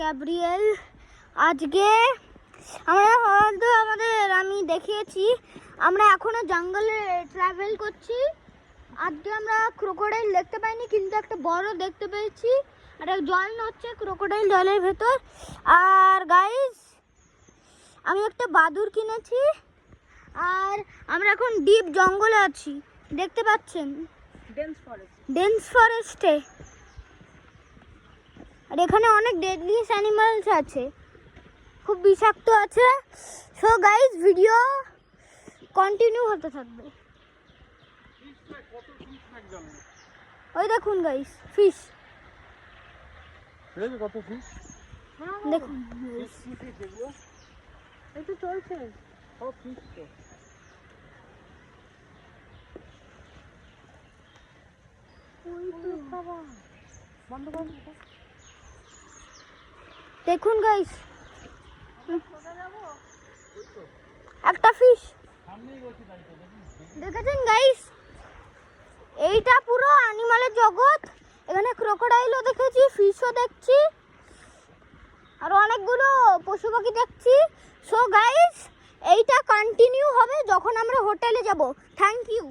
Gabriel, আজকে আমি দেখিয়েছি আমরা এখনো জঙ্গলে ট্রাভেল করছি। আজকে আমরা ক্রোকোডাইল দেখতে পাইনি, কিন্তু একটা বড় দেখতে পেয়েছি। আর জল নড়ছে ক্রোকোডাইল জলের ভেতর। আর গাইস, আমি একটা বাদুড় কিনেছি। আর আমরা এখন ডিপ জঙ্গলে আছি, দেখতে পাচ্ছেন, ডেন্স ফরেস্টে। আর এখানে অনেক ডেডলিস অ্যানিমালস আছে, খুব বিষাক্ত আছে। সো গাইস, ভিডিও কন্টিনিউ হতে থাকবে। ওই দেখুন গাইস, ফিশ কত ফিশ দেখুন, এই তো চলছে সব ফিশ তো। দেখুন গাইস, একটা ফিশ দেখেছেন গাইস? এইটা পুরো অ্যানিমালের জগৎ। এখানে ক্রোকোডাইলও দেখেছি, ফিশও দেখছি, আর অনেকগুলো পশু পাখি দেখছি। সো গাইস, এইটা কন্টিনিউ হবে যখন আমরা হোটেলে যাব। Thank you.